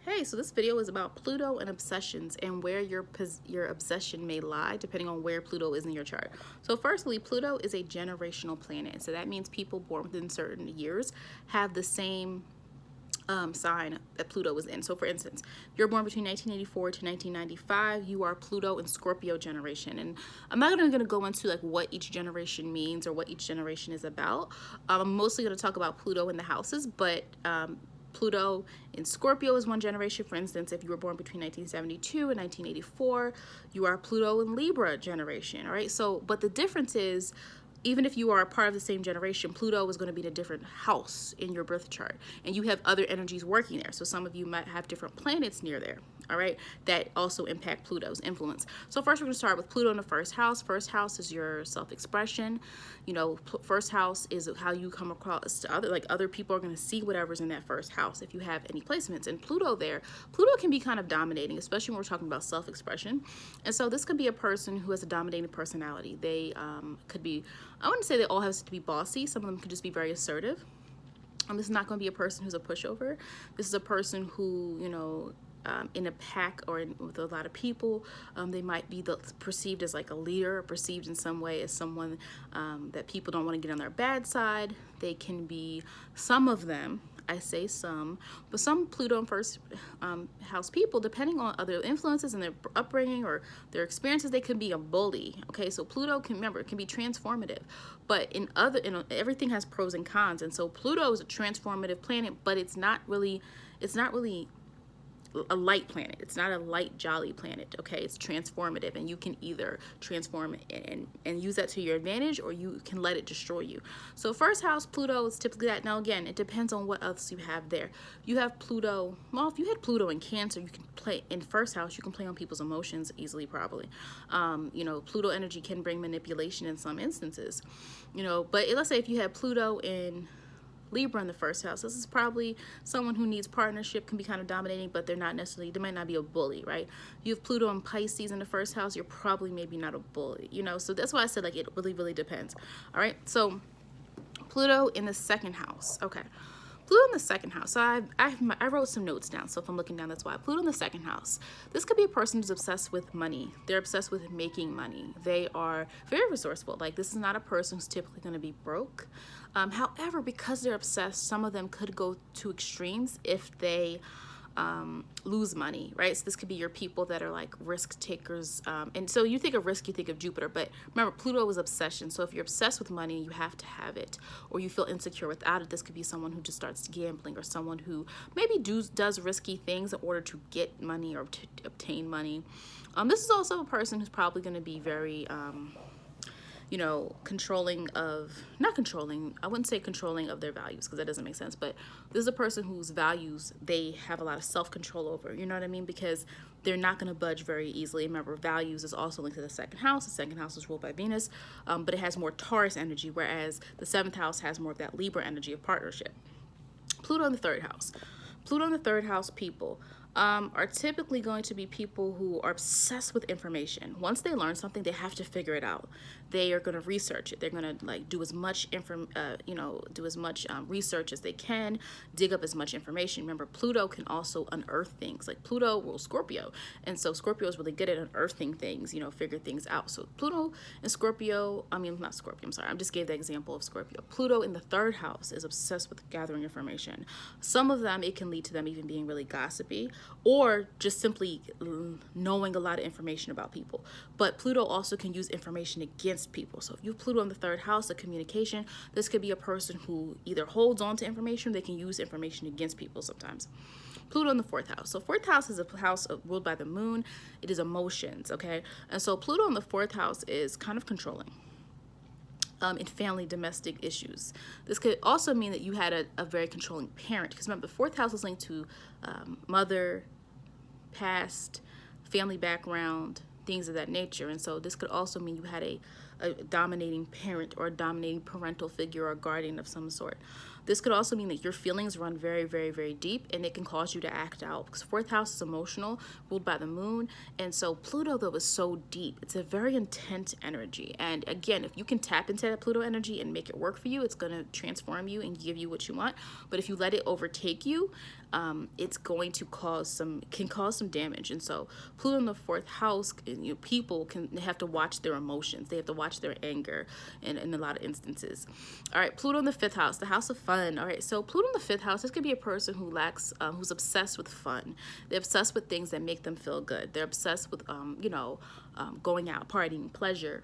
Hey, so this video is about Pluto and obsessions and where your obsession may lie depending on where Pluto is in your chart. So firstly, Pluto is a generational planet. So that means people born within certain years have the same sign that Pluto was in. So for instance, if you're born between 1984 to 1995, you are Pluto and Scorpio generation. And I'm not going to go into like what each generation means or what each generation is about. I'm mostly going to talk about Pluto in the houses, but Pluto in Scorpio is one generation. For instance, if you were born between 1972 and 1984, you are Pluto in Libra generation. All right. So, but the difference is, even if you are a part of the same generation, Pluto is going to be in a different house in your birth chart, and you have other energies working there. So some of you might have different planets near there, all right, that also impact Pluto's influence. So first we're going to start with Pluto in the first house. First house is your self-expression. You know, first house is how you come across to other people are going to see whatever's in that first house if you have any placements. And Pluto there, Pluto can be kind of dominating, especially when we're talking about self-expression. And so this could be a person who has a dominating personality. They could be, I wouldn't say they all have to be bossy. Some of them could just be very assertive. This is not going to be a person who's a pushover. This is a person who, you know, in a pack or with a lot of people, they might be perceived as like a leader, or perceived in some way as someone that people don't want to get on their bad side. They can be, some of them, I say some, but some Pluto and first house people, depending on other influences and their upbringing or their experiences, they can be a bully. Okay, so Pluto can, remember, it can be transformative, but everything has pros and cons, and so Pluto is a transformative planet, but it's not really a light planet. It's not a light, jolly planet, okay? It's transformative, and you can either transform and use that to your advantage, or you can let it destroy you. So first house Pluto is typically that. Now again, it depends on what else you have there. You have Pluto, well, if you had Pluto in Cancer, you can play in first house, you can play on people's emotions easily, probably. You know, Pluto energy can bring manipulation in some instances, you know, but let's say if you had Pluto in Libra in the first house, this is probably someone who needs partnership, can be kind of dominating, but they're not necessarily, they might not be a bully, right? You have Pluto and Pisces in the first house, you're probably maybe not a bully, you know? So that's why I said like it really depends. All right, so Pluto in the second house. Okay, Pluto in the second house. So I wrote some notes down. So if I'm looking down, that's why. Pluto in the second house. This could be a person who's obsessed with money. They're obsessed with making money. They are very resourceful. Like, this is not a person who's typically going to be broke. However, because they're obsessed, some of them could go to extremes if they lose money, right? So this could be your people that are like risk takers. And so you think of risk, you think of Jupiter, but remember, Pluto is obsession. So if you're obsessed with money, you have to have it, or you feel insecure without it. This could be someone who just starts gambling, or someone who maybe does risky things in order to get money or to obtain money. This is also a person who's probably going to be very you know, controlling of, not controlling, I wouldn't say controlling of their values, because that doesn't make sense, but this is a person whose values they have a lot of self-control over, you know what I mean? Because they're not going to budge very easily. Remember, values is also linked to the second house. The second house is ruled by Venus, but it has more Taurus energy, whereas the seventh house has more of that Libra energy of partnership. Pluto in the third house. Pluto in the third house people are typically going to be people who are obsessed with information. Once they learn something, they have to figure it out. They are going to research it. They're going to like do as much research as they can, dig up as much information. Remember, Pluto can also unearth things. Like, Pluto rules Scorpio, and so Scorpio is really good at unearthing things, you know, figure things out. So Pluto and Scorpio, I mean, not Scorpio, I'm sorry, I just gave the example of Scorpio. Pluto in the third house is obsessed with gathering information. Some of them, it can lead to them even being really gossipy, or just simply knowing a lot of information about people. But Pluto also can use information against people. So if you have Pluto in the third house of communication, this could be a person who either holds on to information, they can use information against people sometimes. Pluto in the fourth house. So fourth house is a house ruled by the moon. It is emotions, okay? And so Pluto in the fourth house is kind of controlling. In family domestic issues. This could also mean that you had a very controlling parent, because remember, the fourth house is linked to mother, past, family background, things of that nature. And so this could also mean you had a dominating parent or a dominating parental figure or guardian of some sort. This could also mean that your feelings run very deep, and it can cause you to act out, because fourth house is emotional, ruled by the moon. And so Pluto, though, is so deep. It's a very intense energy. And again, if you can tap into that Pluto energy and make it work for you, it's going to transform you and give you what you want. But if you let it overtake you, it's going to can cause some damage. And so Pluto in the fourth house, people they have to watch their emotions. They have to watch their anger in a lot of instances. All right, Pluto in the fifth house, the house of fun. All right, so Pluto in the fifth house, this could be a person who who's obsessed with fun. They're obsessed with things that make them feel good. They're obsessed with, going out, partying, pleasure,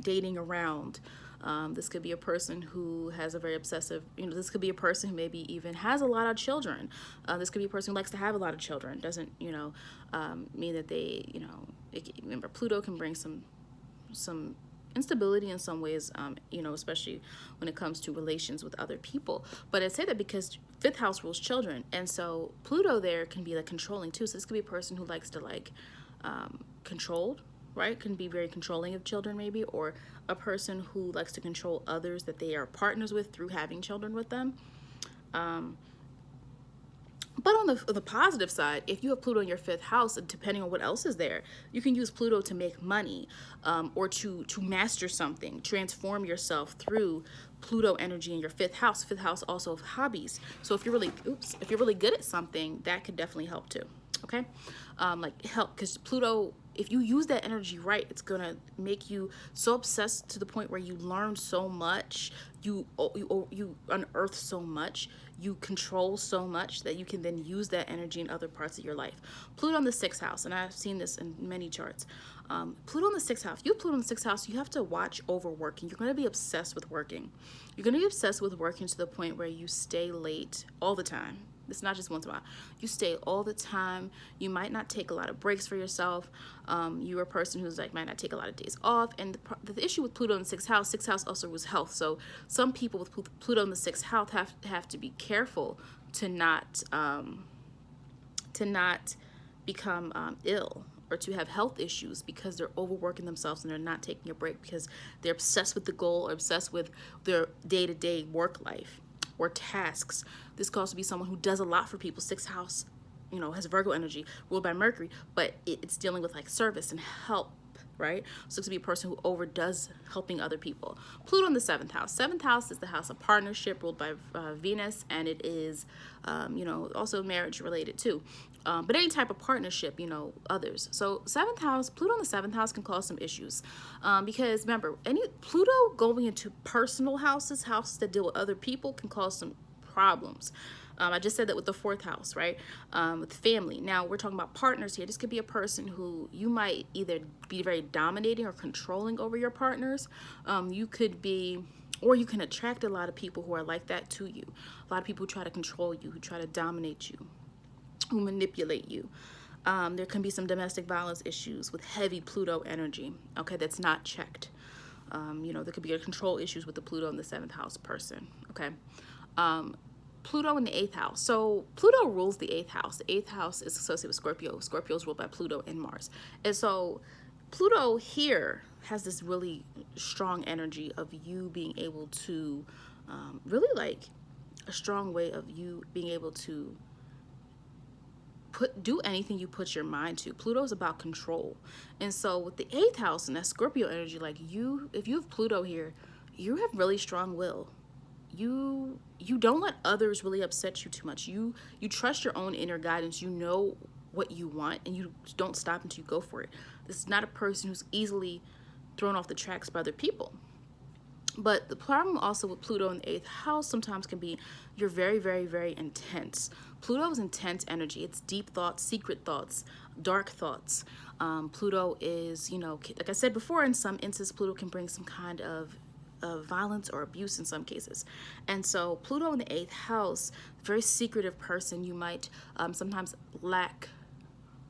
dating around. This could be a person who has a very obsessive, this could be a person who maybe even has a lot of children. This could be a person who likes to have a lot of children. Doesn't, mean that they, remember, Pluto can bring some instability in some ways, especially when it comes to relations with other people. But I say that because fifth house rules children. And so Pluto there can be like controlling too. So this could be a person who likes to controlled, right? Can be very controlling of children maybe, or a person who likes to control others that they are partners with through having children with them. But on the positive side, if you have Pluto in your fifth house, depending on what else is there, you can use Pluto to make money, or to master something, transform yourself through Pluto energy in your fifth house. Fifth house also of hobbies. So if you're really good at something, that could definitely help too. Okay, help, because Pluto, if you use that energy right, it's gonna make you so obsessed to the point where you learn so much, you unearth so much, you control so much that you can then use that energy in other parts of your life. Pluto in the sixth house, and I've seen this in many charts. Pluto in the sixth house. You have Pluto in the sixth house, you have to watch overworking. You're going to be obsessed with working. You're going to be obsessed with working to the point where you stay late all the time. It's not just once in a while. You stay all the time. You might not take a lot of breaks for yourself. You're a person who's might not take a lot of days off. And the issue with Pluto in the sixth house also was health. So some people with Pluto in the sixth house have to be careful to not become ill, or to have health issues because they're overworking themselves and they're not taking a break because they're obsessed with the goal or obsessed with their day-to-day work life or tasks. This could also be someone who does a lot for people. Sixth house, has Virgo energy ruled by Mercury, but it's dealing with service and help, right? So it could be a person who overdoes helping other people. Pluto in the seventh house. Seventh house is the house of partnership ruled by Venus, and it is, also marriage related too. But any type of partnership, others. So seventh house, Pluto in the seventh house can cause some issues, because remember, any Pluto going into personal houses that deal with other people, can cause some problems. I just said that with the fourth house, right? With family. Now we're talking about partners here. This could be a person who you might either be very dominating or controlling over your partners. You could be, or you can attract a lot of people who are like that to you. A lot of people who try to control you, who try to dominate you, who manipulate you. There can be some domestic violence issues with heavy Pluto energy, okay, that's not checked. There could be control issues with the Pluto in the seventh house person, okay? Pluto in the eighth house. So Pluto rules the eighth house. The eighth house is associated with Scorpio. Scorpio is ruled by Pluto and Mars. And so Pluto here has this really strong energy of you being able to, really a strong way of you being able to do anything you put your mind to. Pluto is about control. And so with the eighth house and that Scorpio energy, if you have Pluto here, you have really strong will. You don't let others really upset you too much. You trust your own inner guidance. You know what you want, and you don't stop until you go for it. This is not a person who's easily thrown off the tracks by other people. But the problem also with Pluto in the eighth house sometimes can be you're very, very, very intense. Pluto is intense energy. It's deep thoughts, secret thoughts, dark thoughts. Pluto is, like I said before, in some instances, Pluto can bring some kind of violence or abuse in some cases. And so Pluto in the eighth house, very secretive person. You might sometimes lack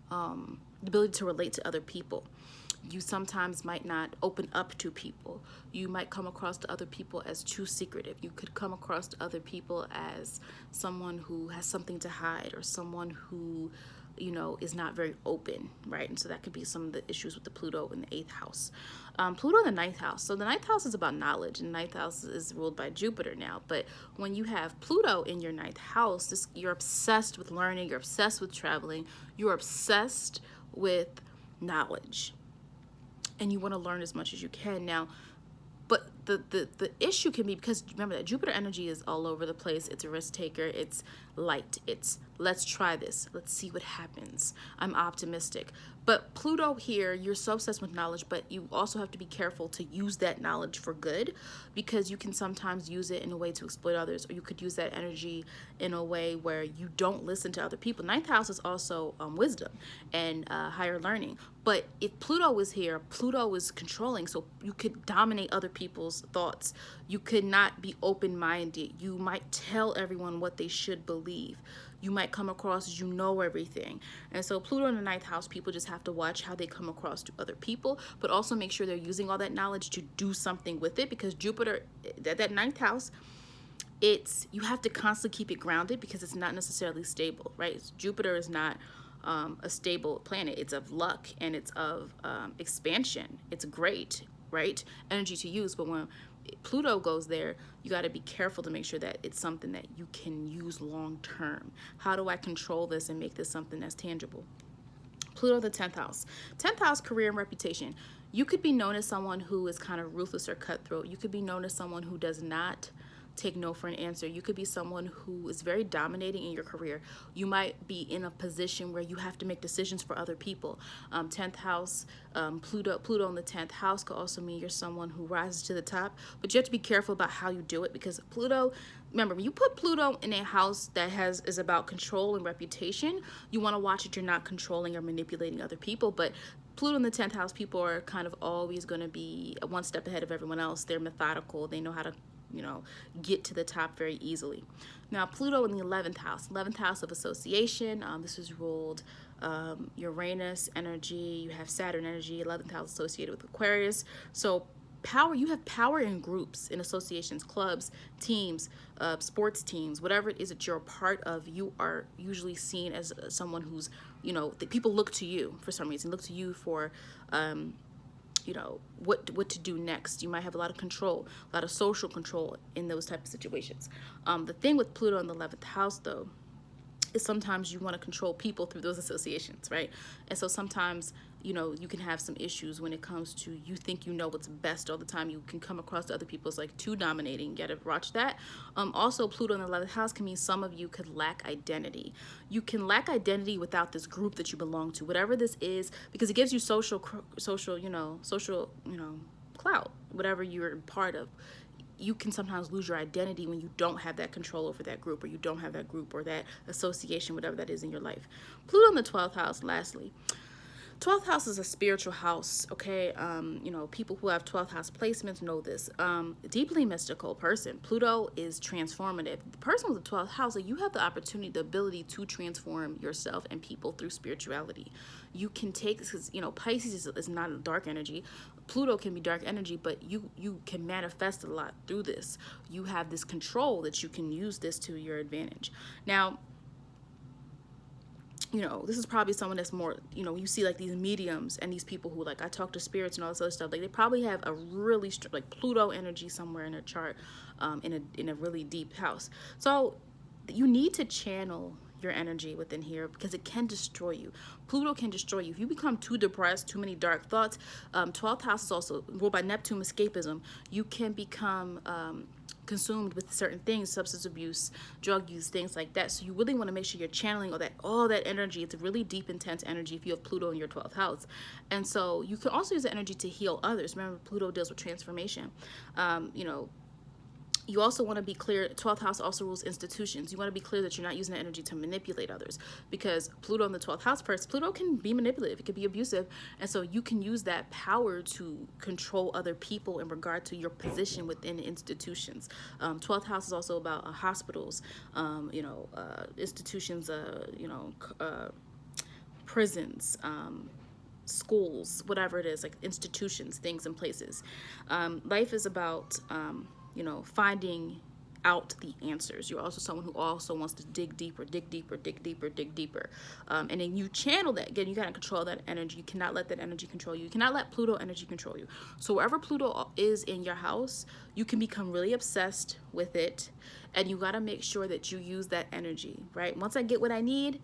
the ability to relate to other people. You sometimes might not open up to people. You might come across to other people as too secretive. You could come across to other people as someone who has something to hide, or someone who, is not very open, right? And so that could be some of the issues with the Pluto in the eighth house. Pluto in the ninth house. So the ninth house is about knowledge, and the ninth house is ruled by Jupiter now. But when you have Pluto in your ninth house, you're obsessed with learning, you're obsessed with traveling, you're obsessed with knowledge, and you want to learn as much as you can. Now, but the issue can be, because remember that Jupiter energy is all over the place. It's a risk taker. It's light. It's let's try this. Let's see what happens. I'm optimistic. But Pluto here, you're so obsessed with knowledge, but you also have to be careful to use that knowledge for good, because you can sometimes use it in a way to exploit others, or you could use that energy in a way where you don't listen to other people. Ninth house is also wisdom and higher learning. But if Pluto is here, Pluto is controlling, so you could dominate other people's thoughts. You could not be open-minded. You might tell everyone what they should believe. You might come across as you know everything. And so Pluto in the ninth house, people just have to watch how they come across to other people, but also make sure they're using all that knowledge to do something with it, because Jupiter, that ninth house, you have to constantly keep it grounded, because it's not necessarily stable, right? Jupiter is not a stable planet. It's of luck, and it's of expansion. It's great, right? Energy to use, but when Pluto goes there, you got to be careful to make sure that it's something that you can use long term. How do I control this and make this something that's tangible? Pluto, the 10th house. 10th house, career and reputation. You could be known as someone who is kind of ruthless or cutthroat. You could be known as someone who does not take no for an answer. You could be someone who is very dominating in your career. You might be in a position where you have to make decisions for other people. 10th house, Pluto in the 10th house could also mean you're someone who rises to the top, but you have to be careful about how you do it, because Pluto, remember, when you put Pluto in a house that is about control and reputation, you want to watch that you're not controlling or manipulating other people. But Pluto in the 10th house, people are kind of always going to be one step ahead of everyone else. They're methodical. They know how to get to the top very easily. Now, Pluto in the 11th house of association. This is ruled Uranus energy. You have Saturn energy, 11th house associated with Aquarius. So power, you have power in groups, in associations, clubs, teams, sports teams, whatever it is that you're a part of. You are usually seen as someone who's, people look to you for some reason, look to you for, what to do next. You might have a lot of control, a lot of social control in those type of situations. The thing with Pluto in the 11th house, though, is sometimes you want to control people through those associations, right? And so sometimes, you can have some issues when it comes to, you think you know what's best all the time. You can come across to other people as like too dominating. You gotta watch that. Also, Pluto in the 11th house can mean some of you could lack identity. You can lack identity without this group that you belong to, whatever this is, because it gives you social clout, whatever you're part of. You can sometimes lose your identity when you don't have that control over that group, or you don't have that group or that association, whatever that is in your life. Pluto in the 12th house, lastly. 12th house is a spiritual house, okay? People who have 12th house placements know this. Deeply mystical person. Pluto is transformative. The person with the 12th house, you have the opportunity, the ability to transform yourself and people through spirituality. You can take this, because, Pisces is not a dark energy. Pluto can be dark energy, but you can manifest a lot through this. You have this control that you can use this to your advantage. Now, this is probably someone that's more, you see like these mediums and these people who like, I talk to spirits and all this other stuff. Like, they probably have a really like Pluto energy somewhere in their chart, in a really deep house. So you need to channel your energy within here, because it can destroy you. Pluto can destroy you. If you become too depressed, too many dark thoughts, 12th house is also ruled by Neptune, escapism. You can become consumed with certain things, substance abuse, drug use, things like that. So you really want to make sure you're channeling all that energy. It's a really deep, intense energy if you have Pluto in your 12th house. And so you can also use the energy to heal others. Remember, Pluto deals with transformation. You also want to be clear, 12th house also rules institutions. You want to be clear that you're not using the energy to manipulate others, because Pluto in the 12th house first, Pluto can be manipulative, it can be abusive, and so you can use that power to control other people in regard to your position within institutions. 12th house is also about hospitals, institutions, prisons, schools, whatever it is, like institutions, things and places. Life is about finding out the answers. You're also someone who also wants to dig deeper. And then you channel that. Again, you got to control that energy. You cannot let that energy control you. You cannot let Pluto energy control you. So wherever Pluto is in your house, you can become really obsessed with it. And you got to make sure that you use that energy, right? Once I get what I need,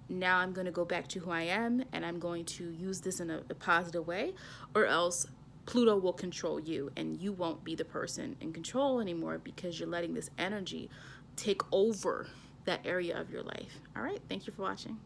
now I'm going to go back to who I am, and I'm going to use this in a positive way, or else Pluto will control you, and you won't be the person in control anymore because you're letting this energy take over that area of your life. All right, thank you for watching.